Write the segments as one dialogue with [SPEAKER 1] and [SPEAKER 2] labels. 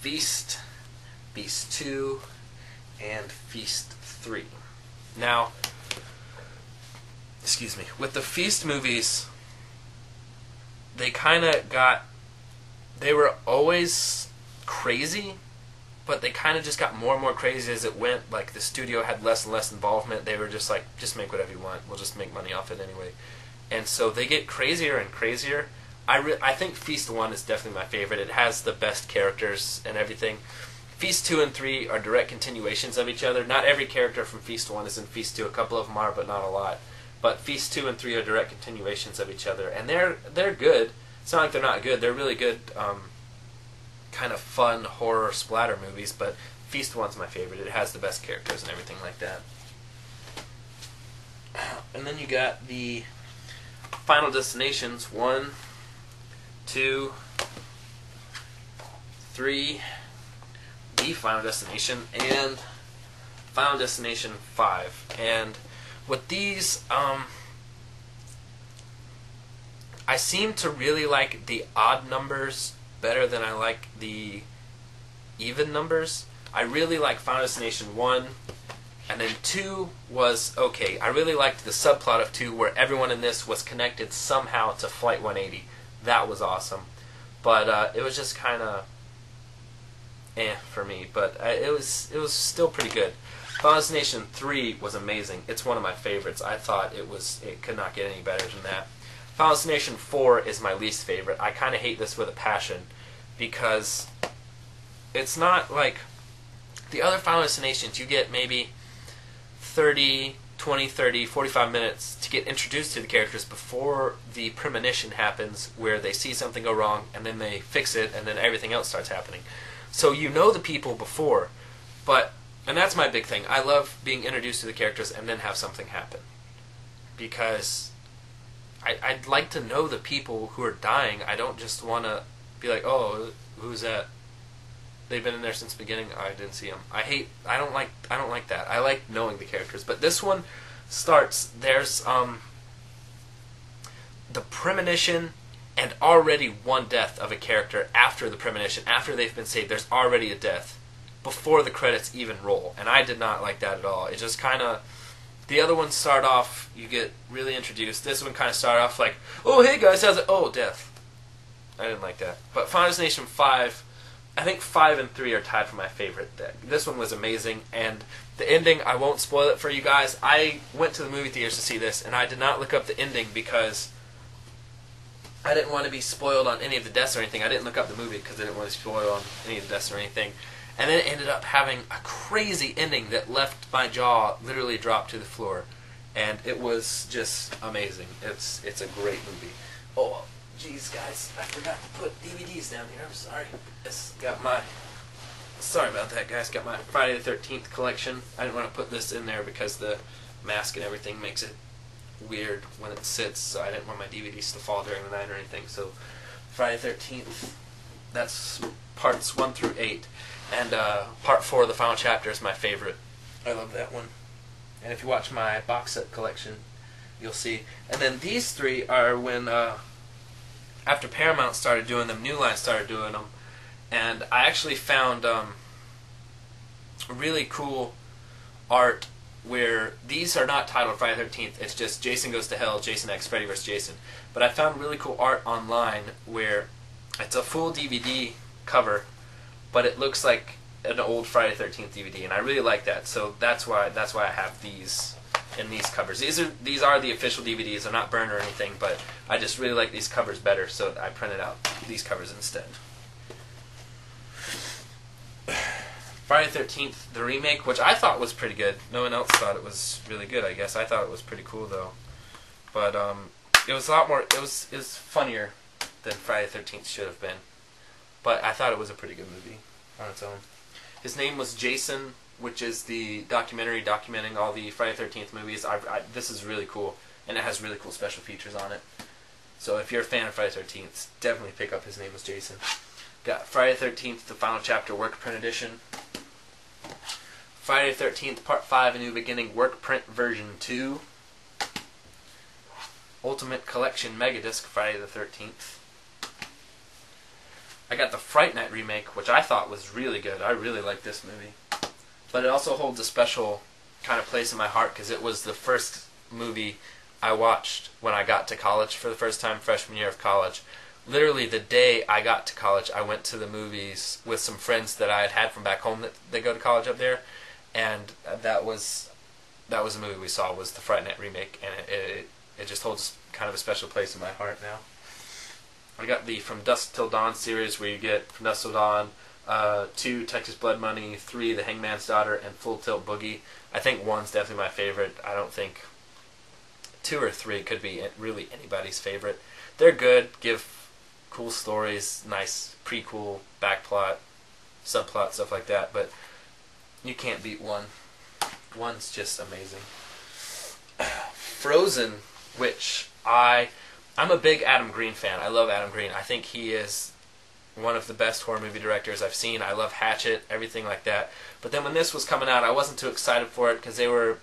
[SPEAKER 1] Feast, Feast 2, and Feast 3. Now, excuse me, with the Feast movies, they kind of they were always crazy, but they kind of just got more and more crazy as it went. Like, the studio had less and less involvement. They were just like, just make whatever you want. We'll just make money off it anyway. And so they get crazier and crazier. I think Feast 1 is definitely my favorite. It has the best characters and everything. Feast 2 and 3 are direct continuations of each other. Not every character from Feast 1 is in Feast 2. A couple of them are, but not a lot. But Feast 2 and 3 are direct continuations of each other. And they're good. It's not like they're not good. They're really good, kind of fun horror splatter movies. But Feast 1's my favorite. It has the best characters and everything like that. And then you got the Final Destinations 1, 2, 3, the Final Destination, and Final Destination 5. And with these, I seem to really like the odd numbers better than I like the even numbers. I really like Final Destination 1, and then 2 was okay. I really liked the subplot of 2 where everyone in this was connected somehow to Flight 180. That was awesome. But it was just kind of for me. But it was still pretty good. Final Destination 3 was amazing. It's one of my favorites. I thought it could not get any better than that. Final Destination 4 is my least favorite. I kind of hate this with a passion because it's not like the other Final Destinations. You get maybe 30, 20, 30, 45 minutes to get introduced to the characters before the premonition happens where they see something go wrong and then they fix it and then everything else starts happening. So you know the people before, and that's my big thing. I love being introduced to the characters and then have something happen. Because I'd like to know the people who are dying. I don't just want to be like, oh, who's that? They've been in there since the beginning. Oh, I didn't see them. I don't like that. I like knowing the characters. But this one starts. There's the premonition, and already one death of a character after the premonition, after they've been saved. There's already a death before the credits even roll, and I did not like that at all. It just kind of. The other ones start off. You get really introduced. This one kind of started off like, oh hey guys, how's it? Oh, death. I didn't like that. But Final Destination 5. I think 5 and 3 are tied for my favorite. This one was amazing, and the ending, I won't spoil it for you guys. I went to the movie theaters to see this, and I did not look up the ending because I didn't want to be spoiled on any of the deaths or anything. I didn't look up the movie because I didn't want to spoil on any of the deaths or anything. And then it ended up having a crazy ending that left my jaw literally dropped to the floor. And it was just amazing. It's a great movie. Oh, jeez, guys, I forgot to put DVDs down here. I'm sorry. Sorry about that, guys. Got my Friday the 13th collection. I didn't want to put this in there because the mask and everything makes it weird when it sits, so I didn't want my DVDs to fall during the night or anything. So Friday the 13th, that's parts 1 through 8. And part 4, the final chapter, is my favorite. I love that one. And if you watch my box set collection, you'll see. And then these 3 are when, after Paramount started doing them, New Line started doing them. And I actually found really cool art where these are not titled Friday the 13th. It's just Jason Goes to Hell, Jason X, Freddy vs. Jason. But I found really cool art online where it's a full DVD cover, but it looks like an old Friday the 13th DVD, and I really like that. So that's why I have these in these covers. These are the official DVDs. They're not burned or anything, but I just really like these covers better, so I printed out these covers instead. Friday the 13th, the remake, which I thought was pretty good. No one else thought it was really good, I guess. I thought it was pretty cool, though. But it was a lot more. It was funnier than Friday the 13th should have been. But I thought it was a pretty good movie on its own. His name was Jason, which is the documentary documenting all the Friday the 13th movies. This is really cool, and it has really cool special features on it. So if you're a fan of Friday the 13th, definitely pick up His Name was Jason. Got Friday the 13th, the final chapter, work print edition. Friday the 13th, Part 5, A New Beginning, work print version 2. Ultimate Collection Megadisc, Friday the 13th. I got the Fright Night remake, which I thought was really good. I really liked this movie. But it also holds a special kind of place in my heart because it was the first movie I watched when I got to college for the first time, freshman year of college. Literally the day I got to college, I went to the movies with some friends that I had had from back home that they go to college up there, and that was a movie we saw, was the Fright Night remake, and it just holds kind of a special place in my heart now. I got the From Dusk Till Dawn series, where you get From Dusk Till Dawn, 2, Texas Blood Money, 3, The Hangman's Daughter, and Full Tilt Boogie. I think 1's definitely my favorite. I don't think 2 or 3 could be really anybody's favorite. They're good, give cool stories, nice prequel, backplot, subplot, stuff like that, but you can't beat 1. 1's just amazing. Frozen, which I'm a big Adam Green fan. I love Adam Green. I think he is one of the best horror movie directors I've seen. I love Hatchet, everything like that. But then when this was coming out, I wasn't too excited for it because they were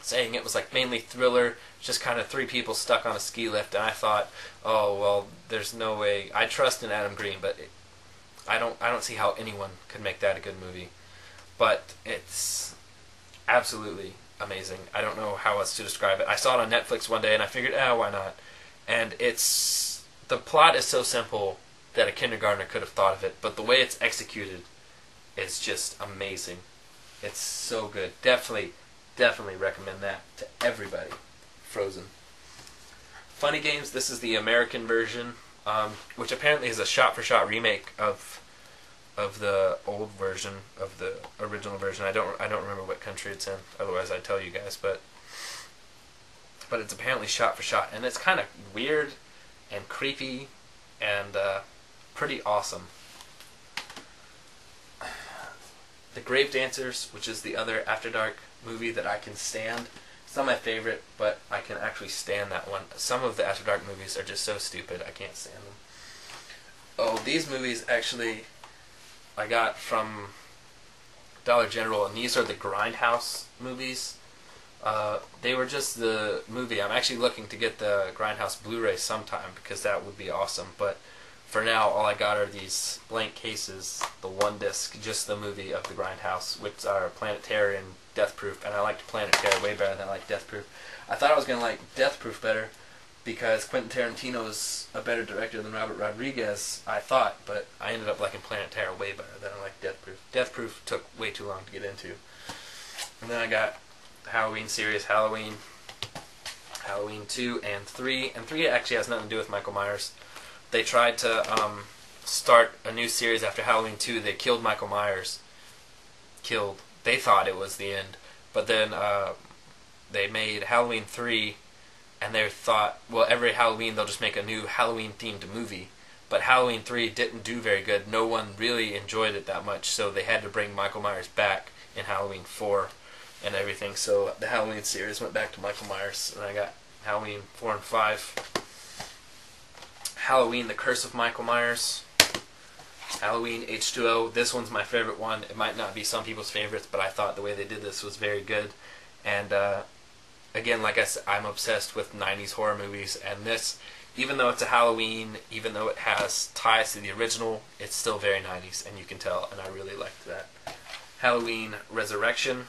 [SPEAKER 1] saying it was like mainly thriller, just kind of 3 people stuck on a ski lift, and I thought, oh well, there's no way. I trust in Adam Green, but I don't see how anyone could make that a good movie. But it's absolutely amazing. I don't know how else to describe it. I saw it on Netflix one day, and I figured, why not? And the plot is so simple that a kindergartner could have thought of it, but the way it's executed is just amazing. It's so good. Definitely recommend that to everybody. Frozen. Funny Games, this is the American version, which apparently is a shot-for-shot remake of the old version, of the original version. I don't remember what country it's in, otherwise I'd tell you guys, but it's apparently shot-for-shot, and it's kind of weird and creepy and pretty awesome. The Grave Dancers, which is the other After Dark movie that I can stand. It's not my favorite, but I can actually stand that one. Some of the After Dark movies are just so stupid, I can't stand them. Oh, these movies actually I got from Dollar General, and these are the Grindhouse movies. They were just the movie. I'm actually looking to get the Grindhouse Blu-ray sometime because that would be awesome, but for now, all I got are these blank cases, the 1 disc, just the movie of the Grindhouse, which are Planet Terror and Death Proof, and I liked Planet Terror way better than I liked Death Proof. I thought I was going to like Death Proof better because Quentin Tarantino is a better director than Robert Rodriguez, I thought, but I ended up liking Planet Terror way better than I liked Death Proof. Death Proof took way too long to get into. And then I got the Halloween series, Halloween 2 and 3, and 3 actually has nothing to do with Michael Myers. They tried to start a new series after Halloween 2. They killed Michael Myers. They thought it was the end. But then they made Halloween 3, and they thought, well, every Halloween they'll just make a new Halloween-themed movie. But Halloween 3 didn't do very good. No one really enjoyed it that much, so they had to bring Michael Myers back in Halloween 4 and everything. So the Halloween series went back to Michael Myers, and I got Halloween 4 and 5. Halloween, The Curse of Michael Myers. Halloween H2O. This one's my favorite one. It might not be some people's favorites, but I thought the way they did this was very good. And again, like I said, I'm obsessed with 90s horror movies, and this, even though it's a Halloween, even though it has ties to the original, it's still very 90s, and you can tell, and I really liked that. Halloween Resurrection.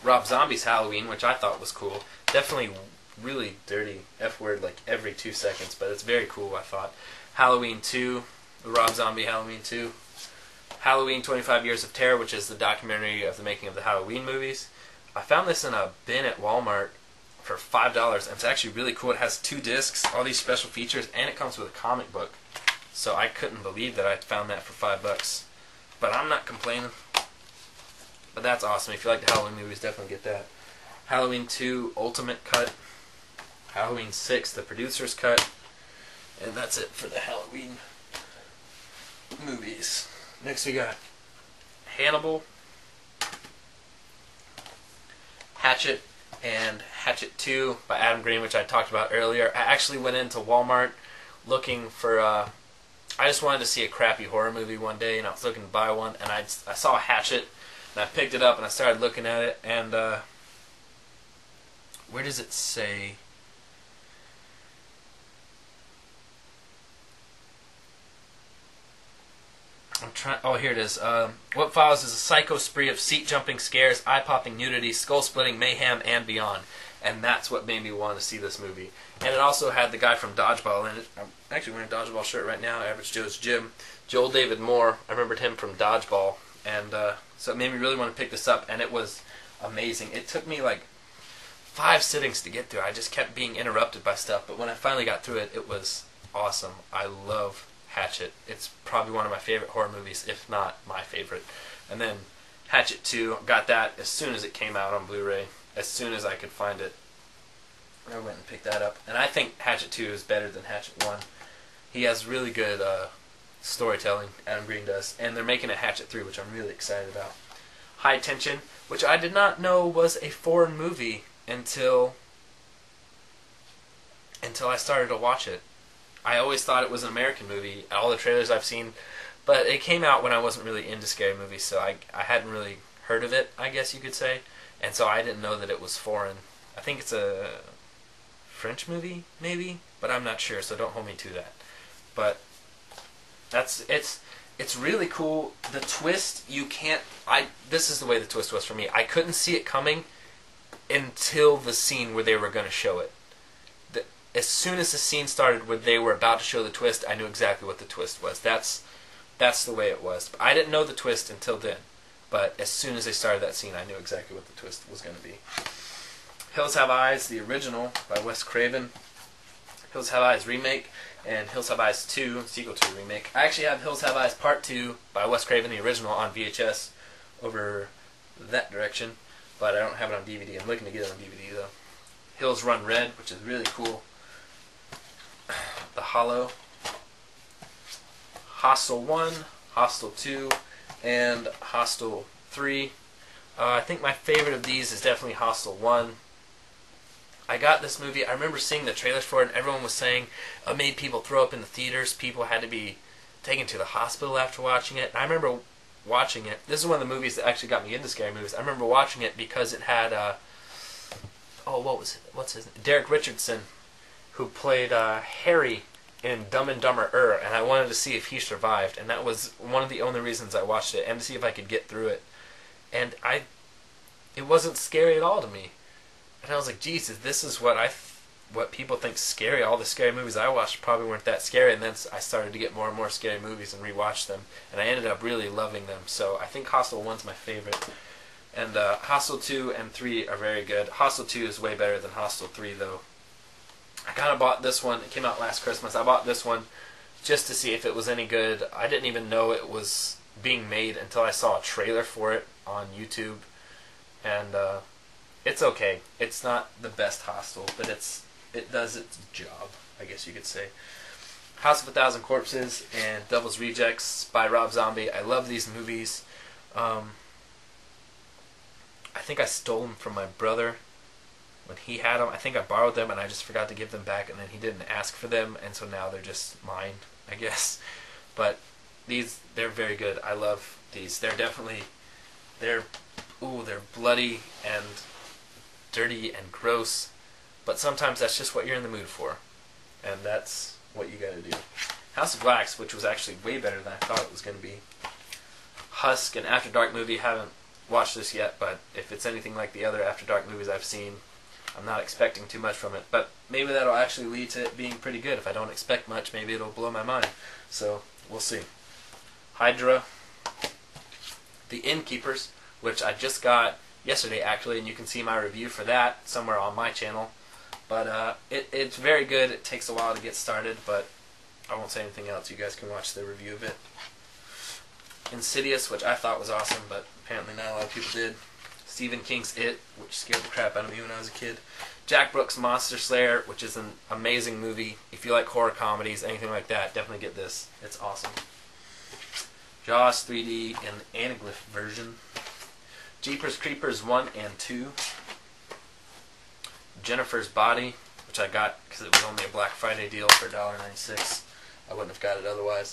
[SPEAKER 1] Rob Zombie's Halloween, which I thought was cool. Definitely really dirty F-word like every 2 seconds, but it's very cool, I thought. Halloween 2, the Rob Zombie Halloween 2. Halloween 25 Years of Terror, which is the documentary of the making of the Halloween movies. I found this in a bin at Walmart for $5, and it's actually really cool. It has 2 discs, all these special features, and it comes with a comic book. So I couldn't believe that I found that for $5. But I'm not complaining. But that's awesome. If you like the Halloween movies, definitely get that. Halloween 2 Ultimate Cut. Halloween 6 the Producer's Cut. And that's it for the Halloween movies. Next we got Hannibal, Hatchet, and Hatchet 2 by Adam Green, which I talked about earlier. I actually went into Walmart looking for I just wanted to see a crappy horror movie one day, and I was looking to buy one, and I saw Hatchet, and I picked it up, and I started looking at it, and where does it say? Oh, here it is. What follows is a psycho spree of seat-jumping scares, eye-popping nudity, skull-splitting mayhem, and beyond. And that's what made me want to see this movie. And it also had the guy from Dodgeball in it. I'm actually wearing a Dodgeball shirt right now, Average Joe's Gym. Joel David Moore. I remembered him from Dodgeball. And so it made me really want to pick this up, and it was amazing. It took me like 5 sittings to get through. I just kept being interrupted by stuff, but when I finally got through it, it was awesome. I love Hatchet. It's probably one of my favorite horror movies, if not my favorite. And then Hatchet 2, got that as soon as it came out on Blu-ray. As soon as I could find it, I went and picked that up. And I think Hatchet 2 is better than Hatchet 1. He has really good storytelling, Adam Green does. And they're making a Hatchet 3, which I'm really excited about. High Tension, which I did not know was a foreign movie until I started to watch it. I always thought it was an American movie, all the trailers I've seen, but it came out when I wasn't really into scary movies, so I hadn't really heard of it, I guess you could say, and so I didn't know that it was foreign. I think it's a French movie, maybe, but I'm not sure, so don't hold me to that. But it's really cool. The twist, this is the way the twist was for me. I couldn't see it coming until the scene where they were going to show it. As soon as the scene started where they were about to show the twist, I knew exactly what the twist was. That's the way it was. I didn't know the twist until then, but as soon as they started that scene, I knew exactly what the twist was going to be. Hills Have Eyes, the original by Wes Craven. Hills Have Eyes remake, and Hills Have Eyes 2, sequel to the remake. I actually have Hills Have Eyes Part 2 by Wes Craven, the original, on VHS over that direction, but I don't have it on DVD. I'm looking to get it on DVD, though. Hills Run Red, which is really cool. The Hollow, Hostel 1, Hostel 2, and Hostel 3. I think my favorite of these is definitely Hostel 1. I got this movie, I remember seeing the trailers for it, and everyone was saying it made people throw up in the theaters. People had to be taken to the hospital after watching it. And I remember watching it. This is one of the movies that actually got me into scary movies. I remember watching it because it had, what's his name? Derek Richardson, who played Harry in Dumb and Dumber, and I wanted to see if he survived, and that was one of the only reasons I watched it, and to see if I could get through it. And it wasn't scary at all to me. And I was like, Jesus, this is what people think scary. All the scary movies I watched probably weren't that scary, and then I started to get more and more scary movies and rewatch them, and I ended up really loving them. So I think Hostel 1's my favorite. And Hostel 2 and 3 are very good. Hostel 2 is way better than Hostel 3, though. I kind of bought this one. It came out last Christmas. I bought this one just to see if it was any good. I didn't even know it was being made until I saw a trailer for it on YouTube. And it's okay. It's not the best Hostel, but it does its job, I guess you could say. House of a Thousand Corpses and Devil's Rejects by Rob Zombie. I love these movies. I think I stole them from my brother when he had them. I think I borrowed them and I just forgot to give them back, and then he didn't ask for them, and so now they're just mine, I guess. But they're very good. I love these. They're bloody and dirty and gross, but sometimes that's just what you're in the mood for, and that's what you gotta do. House of Wax, which was actually way better than I thought it was going to be. Husk, an After Dark movie. Haven't watched this yet, but if it's anything like the other After Dark movies I've seen, I'm not expecting too much from it, but maybe that'll actually lead to it being pretty good. If I don't expect much, maybe it'll blow my mind. So, we'll see. Hydra, The Innkeepers, which I just got yesterday, actually, and you can see my review for that somewhere on my channel. But it's very good. It takes a while to get started, but I won't say anything else. You guys can watch the review of it. Insidious, which I thought was awesome, but apparently not a lot of people did. Stephen King's It, which scared the crap out of me when I was a kid. Jack Brooks' Monster Slayer, which is an amazing movie. If you like horror comedies, anything like that, definitely get this. It's awesome. Jaws 3D and Anaglyph version. Jeepers Creepers 1 and 2. Jennifer's Body, which I got because it was only a Black Friday deal for $1.96. I wouldn't have got it otherwise.